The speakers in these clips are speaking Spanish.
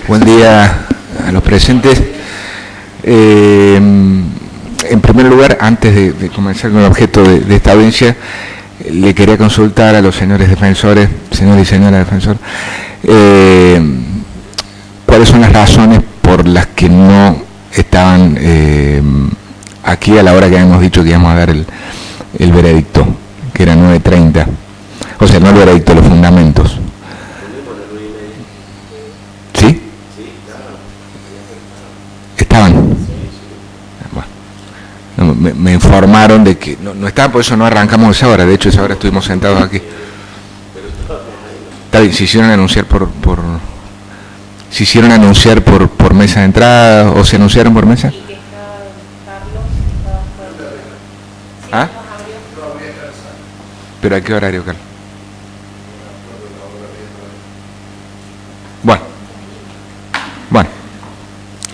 Buen día a los presentes. En primer lugar, antes de comenzar con el objeto de esta audiencia, le quería consultar a los señores defensores, señor y señora defensor, cuáles son las razones por las que no estaban aquí a la hora que habíamos dicho que íbamos a dar el veredicto, que era 9:30. O sea, no el veredicto, los fundamentos. ¿Sí? ¿Estaban? Bueno, me informaron de que no estaban, por eso no arrancamos esa hora. De hecho, esa hora estuvimos sentados aquí. Está bien, se hicieron anunciar se hicieron anunciar por mesa de entrada, o se anunciaron por mesa. ¿Ah? ¿Pero a qué horario, Carlos? Bueno.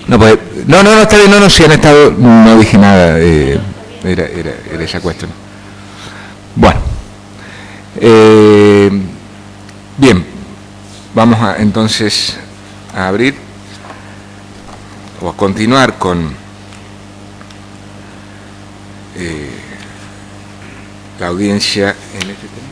No, está bien, no, si han estado, no dije nada, era esa cuestión. Bueno. Bien, vamos entonces a abrir o a continuar con la audiencia en este tema.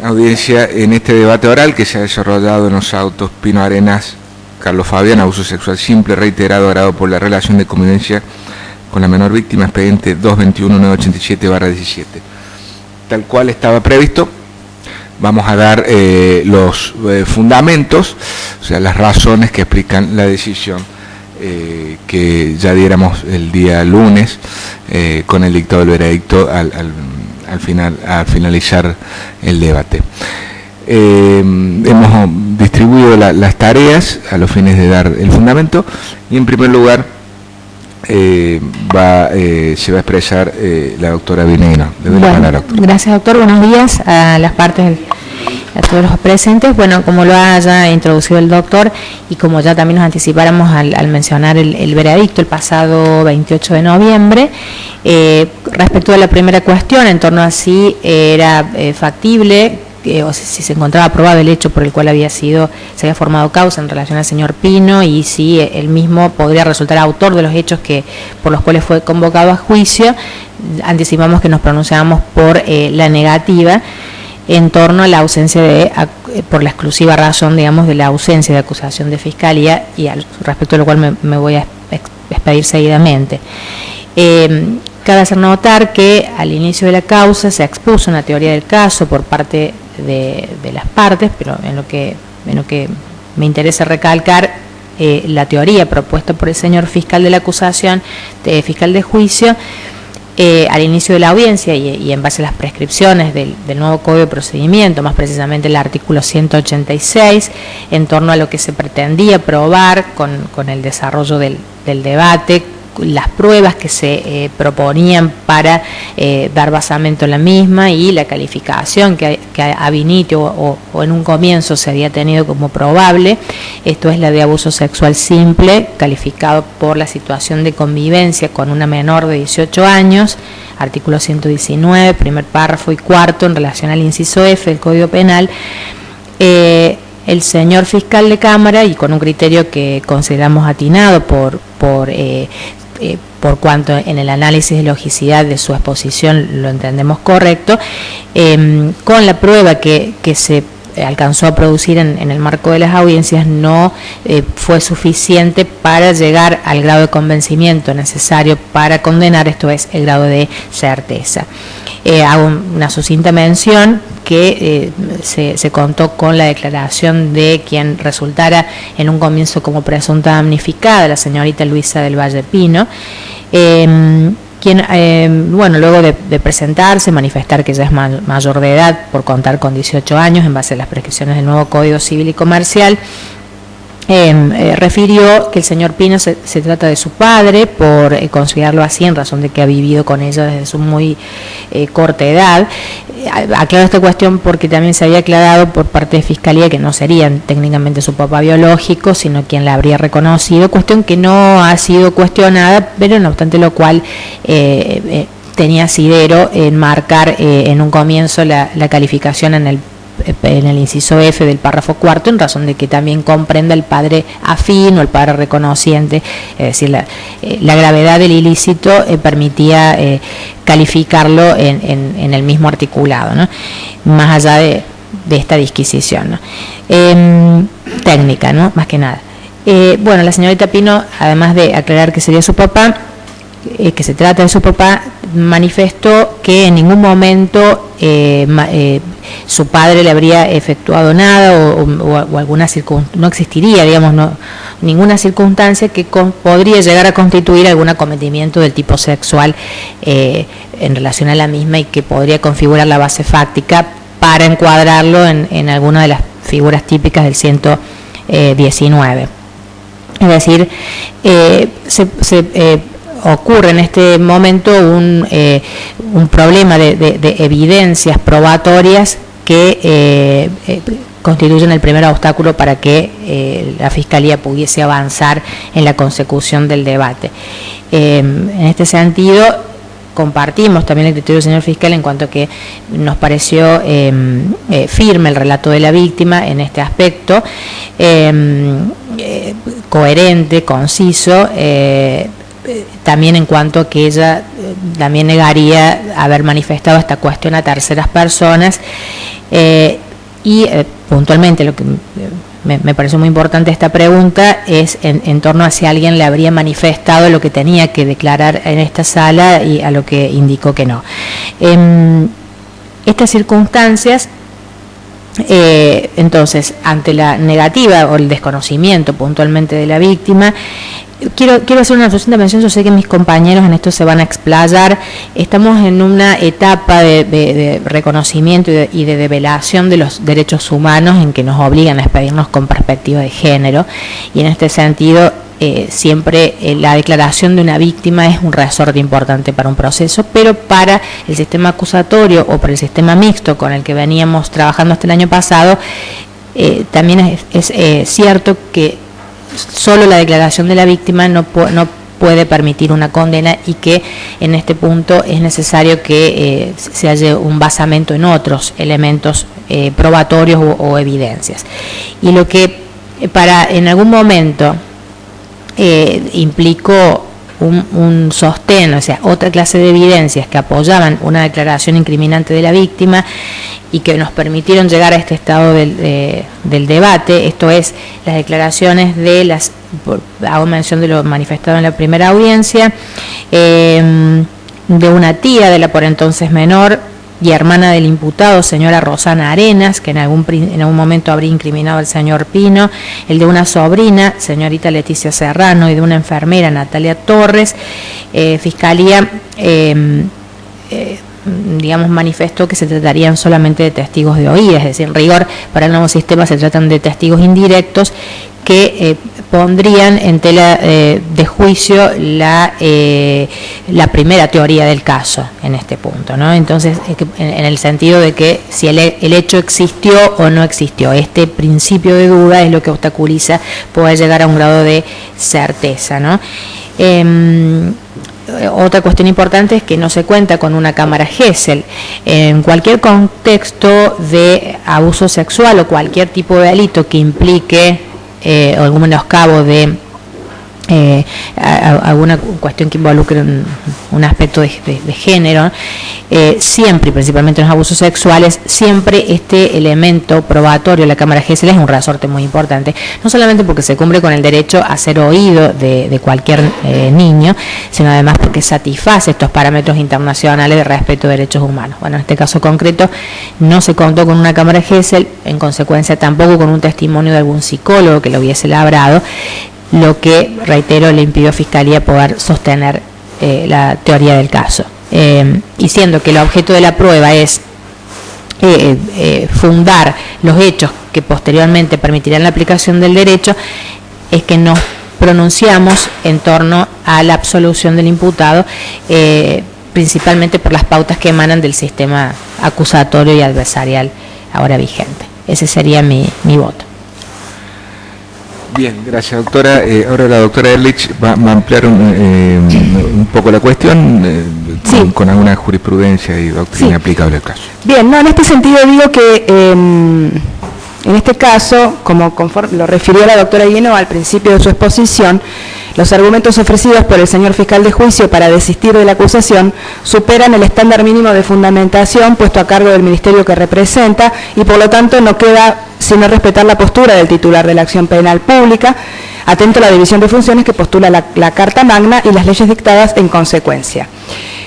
Audiencia en este debate oral que se ha desarrollado en los autos Pino Arenas, Carlos Fabián, abuso sexual simple, reiterado, agravado por la relación de convivencia con la menor víctima, expediente 221-987/17. Tal cual estaba previsto, vamos a dar los fundamentos, o sea, las razones que explican la decisión que ya diéramos el día lunes con el dictado del veredicto al finalizar el debate. Hemos distribuido las tareas a los fines de dar el fundamento y en primer lugar se va a expresar la doctora Vinegra. Le doy la palabra, doctora. Gracias, doctor. Buenos días a las partes, a todos los presentes. Bueno, como lo ha ya introducido el doctor y como ya también nos anticipáramos al mencionar el veredicto el pasado 28 de noviembre, respecto a la primera cuestión, en torno a si era factible o si se encontraba probado el hecho por el cual se había formado causa en relación al señor Pino y si él mismo podría resultar autor de los hechos por los cuales fue convocado a juicio, anticipamos que nos pronunciábamos por la negativa en torno a la ausencia por la exclusiva razón, digamos, de la ausencia de acusación de fiscalía y respecto a lo cual me voy a expedir seguidamente. Cabe hacer notar que al inicio de la causa se expuso una teoría del caso por parte de las partes, pero en lo que me interesa recalcar la teoría propuesta por el señor fiscal de la acusación, fiscal de juicio, al inicio de la audiencia y en base a las prescripciones del nuevo Código de Procedimiento, más precisamente el artículo 186, en torno a lo que se pretendía probar con el desarrollo del debate, las pruebas que se proponían para dar basamento a la misma y la calificación que ab initio o en un comienzo se había tenido como probable. Esto es la de abuso sexual simple, calificado por la situación de convivencia con una menor de 18 años, artículo 119, primer párrafo y cuarto, en relación al inciso F del Código Penal. El señor fiscal de Cámara, y con un criterio que consideramos atinado por cuanto en el análisis de logicidad de su exposición lo entendemos correcto, con la prueba que se alcanzó a producir en el marco de las audiencias no fue suficiente para llegar al grado de convencimiento necesario para condenar, esto es, el grado de certeza. Hago una sucinta mención que se contó con la declaración de quien resultara en un comienzo como presunta damnificada, la señorita Luisa del Valle Pino, quien, luego de presentarse, manifestar que ya es mayor de edad por contar con 18 años en base a las prescripciones del nuevo Código Civil y Comercial, refirió que el señor Pino se trata de su padre, por considerarlo así, en razón de que ha vivido con ella desde su muy corta edad. Aclaro esta cuestión porque también se había aclarado por parte de Fiscalía que no serían técnicamente su papá biológico, sino quien la habría reconocido, cuestión que no ha sido cuestionada, pero no obstante lo cual tenía asidero en marcar en un comienzo la calificación en el inciso F del párrafo cuarto, en razón de que también comprenda el padre afín o el padre reconociente, es decir, la gravedad del ilícito permitía calificarlo en el mismo articulado, ¿no? Más allá de esta disquisición, ¿no? Técnica, ¿no? Más que nada. Bueno, la señorita Pino, además de aclarar que sería su papá, que se trata de su papá, manifestó que en ningún momento su padre le habría efectuado nada o alguna circunstancia, no existiría, digamos, ninguna circunstancia que podría llegar a constituir algún acometimiento del tipo sexual en relación a la misma y que podría configurar la base fáctica para encuadrarlo en alguna de las figuras típicas del 119. Es decir, ocurre en este momento un problema de evidencias probatorias que constituyen el primer obstáculo para que la Fiscalía pudiese avanzar en la consecución del debate. En este sentido, compartimos también el criterio del señor fiscal en cuanto a que nos pareció firme el relato de la víctima en este aspecto, coherente, conciso, también en cuanto a que ella también negaría haber manifestado esta cuestión a terceras personas, y puntualmente lo que me pareció muy importante esta pregunta es en torno a si alguien le habría manifestado lo que tenía que declarar en esta sala y a lo que indicó que no. Estas circunstancias, entonces, ante la negativa o el desconocimiento puntualmente de la víctima, quiero hacer una mención. Yo sé que mis compañeros en esto se van a explayar. Estamos en una etapa de reconocimiento y de develación de los derechos humanos en que nos obligan a expedirnos con perspectiva de género, y en este sentido siempre la declaración de una víctima es un resorte importante para un proceso, pero para el sistema acusatorio o para el sistema mixto con el que veníamos trabajando hasta el año pasado, también es cierto que solo la declaración de la víctima no puede permitir una condena, y que en este punto es necesario que se halle un basamento en otros elementos probatorios o evidencias. Y lo que en algún momento implicó un sostén, o sea, otra clase de evidencias que apoyaban una declaración incriminante de la víctima y que nos permitieron llegar a este estado del debate, esto es, las declaraciones hago mención de lo manifestado en la primera audiencia, de una tía de la por entonces menor y hermana del imputado, señora Rosana Arenas, que en algún momento habría incriminado al señor Pino, el de una sobrina, señorita Leticia Serrano, y de una enfermera, Natalia Torres. Fiscalía manifestó que se tratarían solamente de testigos de oídas, es decir, en rigor, para el nuevo sistema se tratan de testigos indirectos que pondrían en tela de juicio la primera teoría del caso en este punto, ¿no? Entonces, en el sentido de que si el hecho existió o no existió, este principio de duda es lo que obstaculiza poder llegar a un grado de certeza, ¿no? Otra cuestión importante es que no se cuenta con una cámara Gesell. En cualquier contexto de abuso sexual o cualquier tipo de delito que implique algún menoscabo de alguna cuestión que involucre un aspecto de género, siempre, y principalmente en los abusos sexuales, siempre este elemento probatorio, la cámara Gesell, es un resorte muy importante, no solamente porque se cumple con el derecho a ser oído de cualquier niño, sino además porque satisface estos parámetros internacionales de respeto de derechos humanos. Bueno, en este caso concreto no se contó con una cámara Gesell, en consecuencia tampoco con un testimonio de algún psicólogo que lo hubiese labrado, lo que, reitero, le impidió a Fiscalía poder sostener la teoría del caso. Y siendo que el objeto de la prueba es fundar los hechos que posteriormente permitirán la aplicación del derecho, es que nos pronunciamos en torno a la absolución del imputado, principalmente por las pautas que emanan del sistema acusatorio y adversarial ahora vigente. Ese sería mi voto. Bien, gracias, doctora. Ahora la doctora Ehrlich va a ampliar un poco la cuestión sí, con alguna jurisprudencia y doctrina sí, aplicable al caso. Bien, no, en este sentido digo que en este caso, como conforme lo refirió la doctora Guino al principio de su exposición, los argumentos ofrecidos por el señor fiscal de juicio para desistir de la acusación superan el estándar mínimo de fundamentación puesto a cargo del ministerio que representa y por lo tanto no queda sino respetar la postura del titular de la acción penal pública, atento a la división de funciones que postula la Carta Magna y las leyes dictadas en consecuencia.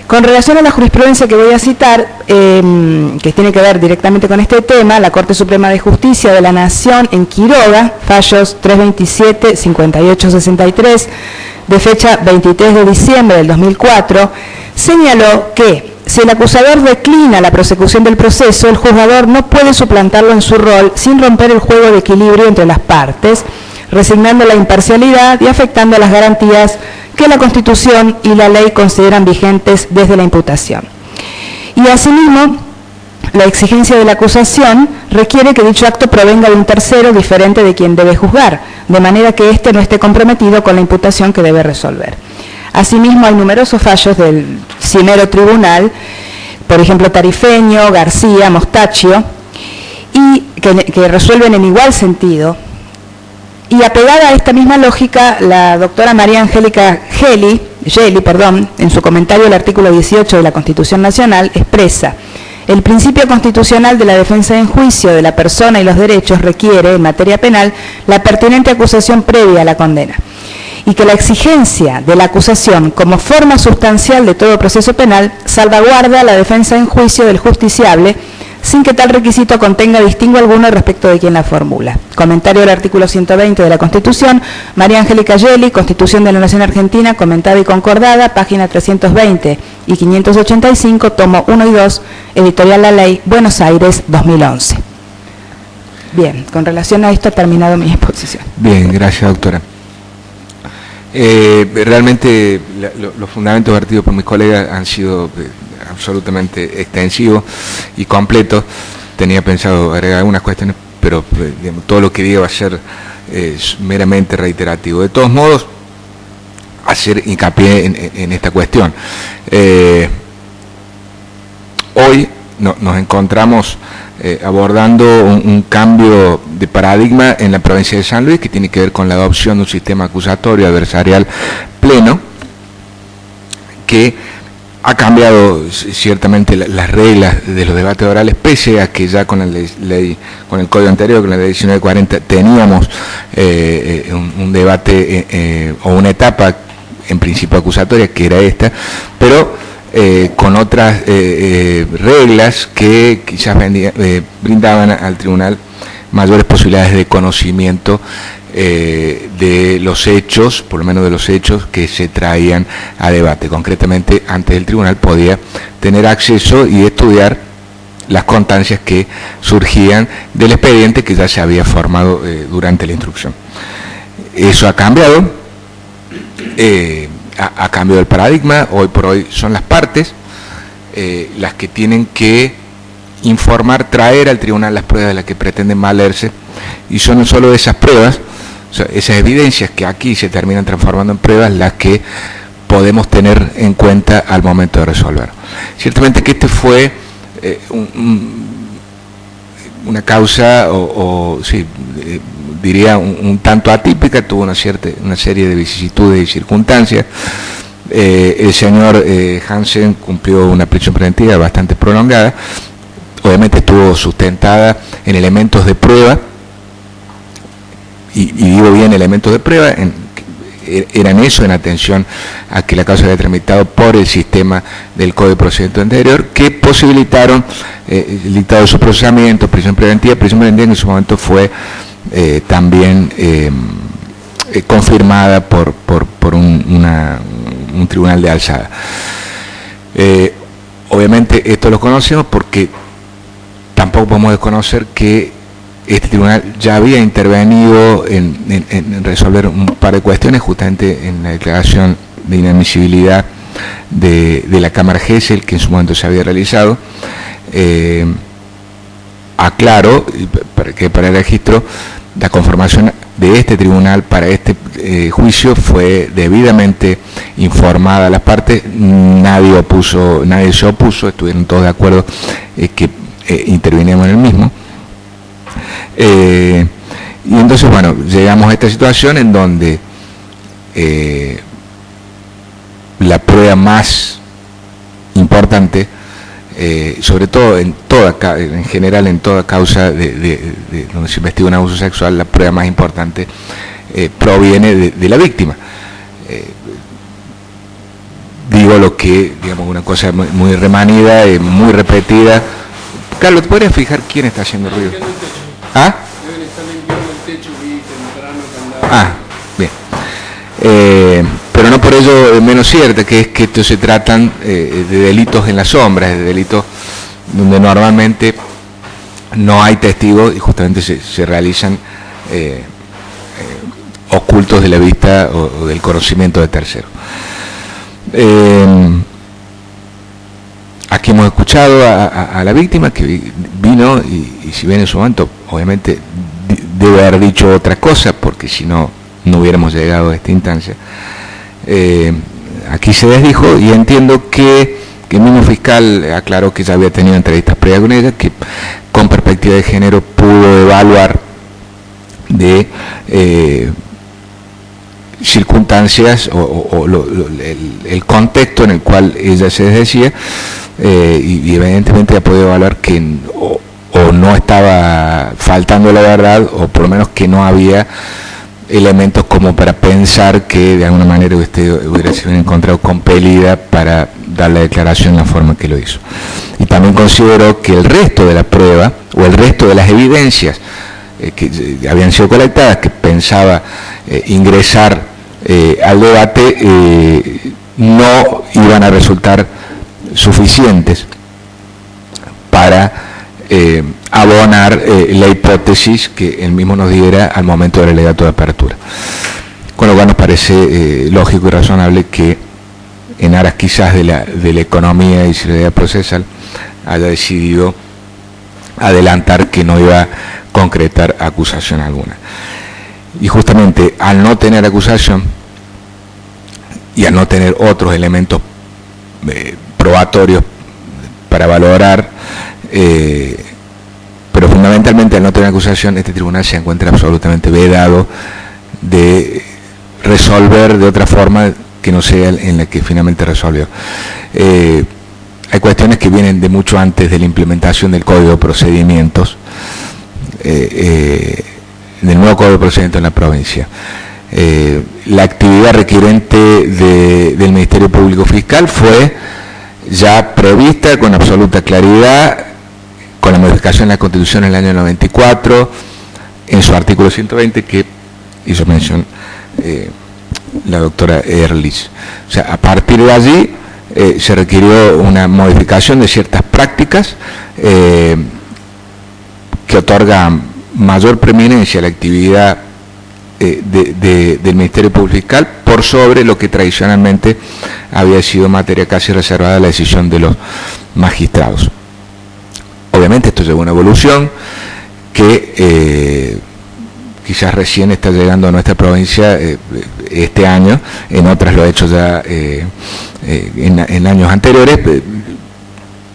Con relación a la jurisprudencia que voy a citar, que tiene que ver directamente con este tema, la Corte Suprema de Justicia de la Nación en Quiroga, fallos 327, 58, 63, de fecha 23 de diciembre del 2004, señaló que si el acusador declina la prosecución del proceso, el juzgador no puede suplantarlo en su rol sin romper el juego de equilibrio entre las partes, resignando la imparcialidad y afectando las garantías que la Constitución y la ley consideran vigentes desde la imputación. Y asimismo, la exigencia de la acusación requiere que dicho acto provenga de un tercero diferente de quien debe juzgar, de manera que éste no esté comprometido con la imputación que debe resolver. Asimismo, hay numerosos fallos del cimero tribunal, por ejemplo, Tarifeño, García, Mostaccio, y que resuelven en igual sentido. Y apegada a esta misma lógica, la doctora María Angélica Gelli, en su comentario al artículo 18 de la Constitución Nacional, expresa: el principio constitucional de la defensa en juicio de la persona y los derechos requiere, en materia penal, la pertinente acusación previa a la condena, y que la exigencia de la acusación como forma sustancial de todo proceso penal salvaguarda la defensa en juicio del justiciable, sin que tal requisito contenga distingo alguno respecto de quien la formula. Comentario del artículo 120 de la Constitución, María Angélica Gelli, Constitución de la Nación Argentina, comentada y concordada, página 320 y 585, tomo 1 y 2, editorial La Ley, Buenos Aires, 2011. Bien, con relación a esto ha terminado mi exposición. Bien, gracias, doctora. Realmente los fundamentos vertidos por mis colegas han sido absolutamente extensivos y completos. Tenía pensado agregar algunas cuestiones, pero digamos, todo lo que diga va a ser meramente reiterativo. De todos modos, hacer hincapié en esta cuestión. Hoy nos encontramos abordando un cambio de paradigma en la provincia de San Luis, que tiene que ver con la adopción de un sistema acusatorio adversarial pleno, que ha cambiado ciertamente las reglas de los debates orales, pese a que ya con la ley, con el código anterior, con la ley 1940, teníamos un debate o una etapa en principio acusatoria, que era esta, pero con otras reglas que quizás brindaban al tribunal mayores posibilidades de conocimiento de los hechos, por lo menos de los hechos que se traían a debate. Concretamente, antes el tribunal podía tener acceso y estudiar las constancias que surgían del expediente que ya se había formado durante la instrucción. Eso ha cambiado, ha cambiado el paradigma. Hoy por hoy son las partes las que tienen que informar, traer al tribunal las pruebas de las que pretenden valerse, y son solo esas pruebas, o sea, esas evidencias que aquí se terminan transformando en pruebas, las que podemos tener en cuenta al momento de resolver. Ciertamente que este fue una causa, diría un tanto atípica, tuvo una serie de vicisitudes y circunstancias. El señor Hansen cumplió una prisión preventiva bastante prolongada, obviamente estuvo sustentada en elementos de prueba, y digo bien elementos de prueba, eran eso en atención a que la causa había tramitado por el sistema del Código de Procedimiento Anterior, que posibilitaron el dictado de su procesamiento, prisión preventiva que en su momento fue también confirmada por un tribunal de alzada. Obviamente esto lo conocemos porque tampoco podemos desconocer que este tribunal ya había intervenido en resolver un par de cuestiones, justamente en la declaración de inadmisibilidad de la Cámara Gesell, que en su momento se había realizado. Aclaro, para el registro, la conformación de este tribunal para este juicio fue debidamente informada a las partes, nadie se opuso, estuvieron todos de acuerdo que intervinimos en el mismo. Y entonces, bueno, llegamos a esta situación en donde la prueba más importante, sobre todo en general en toda causa de donde se investiga un abuso sexual, la prueba más importante proviene de la víctima. Digo lo que, digamos, una cosa muy remanida, muy repetida. Carlos, ¿te podrías fijar quién está haciendo ruido? ¿Ah? Deben estar limpiando el techo y temprano que bien. Pero no por ello menos cierto, que es que estos se tratan de delitos en las sombras, de delitos donde normalmente no hay testigos y justamente se realizan ocultos de la vista o del conocimiento de terceros. Aquí hemos escuchado a la víctima que vino y si bien en su momento obviamente debe haber dicho otra cosa, porque si no, no hubiéramos llegado a esta instancia. Aquí se desdijo y entiendo que el mismo fiscal aclaró que ya había tenido entrevistas previas con ella, que con perspectiva de género pudo evaluar de circunstancias o el contexto en el cual ella se desdecía, y evidentemente ha podido evaluar que o no estaba faltando la verdad, o por lo menos que no había elementos como para pensar que de alguna manera usted hubiera sido encontrado compelida para dar la declaración en la forma que lo hizo. Y también consideró que el resto de la prueba o el resto de las evidencias que habían sido colectadas, que pensaba ingresar al debate, no iban a resultar suficientes para abonar la hipótesis que él mismo nos diera al momento del alegato de apertura. Con lo cual nos parece lógico y razonable que en aras quizás de la economía y seguridad procesal haya decidido adelantar que no iba a concretar acusación alguna. Y justamente al no tener acusación y al no tener otros elementos probatorios para valorar, pero fundamentalmente al no tener acusación, este tribunal se encuentra absolutamente vedado de resolver de otra forma que no sea en la que finalmente resolvió. Hay cuestiones que vienen de mucho antes de la implementación del Código de Procedimientos, del nuevo Código de Procedimientos en la provincia. La actividad requerente del Ministerio Público Fiscal fue ya prevista con absoluta claridad con la modificación de la Constitución en el año 94, en su artículo 120, que hizo mención la doctora Ehrlich. O sea, a partir de allí se requirió una modificación de ciertas prácticas que otorgan mayor preeminencia a la actividad del Ministerio Público Fiscal por sobre lo que tradicionalmente había sido materia casi reservada a la decisión de los magistrados. Obviamente esto lleva una evolución que quizás recién está llegando a nuestra provincia este año, en otras lo ha hecho ya en años anteriores,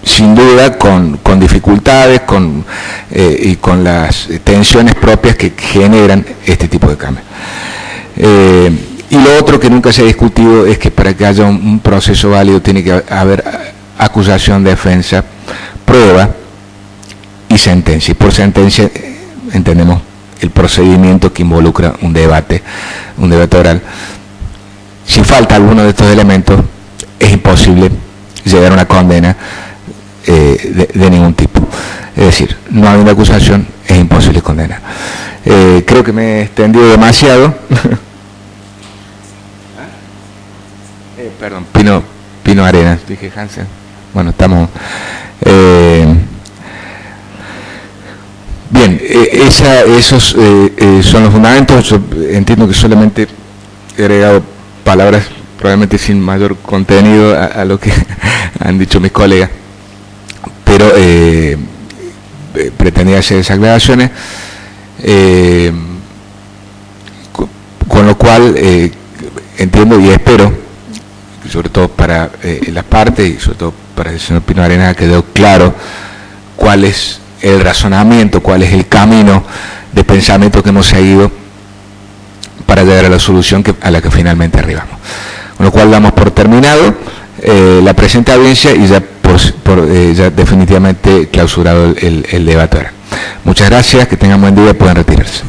sin duda con dificultades y con las tensiones propias que generan este tipo de cambios. Y lo otro que nunca se ha discutido es que para que haya un proceso válido tiene que haber acusación, defensa, prueba y sentencia. Y por sentencia entendemos el procedimiento que involucra un debate oral. Si falta alguno de estos elementos, es imposible llegar a una condena de ningún tipo. Es decir, no hay una acusación, es imposible condenar. Creo que me he extendido demasiado. Perdón, Pino Arenas, dije Hansen. Bueno, estamos... bien, Esos son los fundamentos. Yo entiendo que solamente he agregado palabras probablemente sin mayor contenido a lo que han dicho mis colegas, pero pretendía hacer esas aclaraciones, con lo cual entiendo y espero, sobre todo para las partes y sobre todo para el señor Pino Arenas, quedó claro cuál es el razonamiento, cuál es el camino de pensamiento que hemos seguido para llegar a la solución a la que finalmente arribamos. Con lo cual damos por terminado la presente audiencia y ya, ya definitivamente clausurado el debate ahora. Muchas gracias, que tengan buen día y pueden retirarse.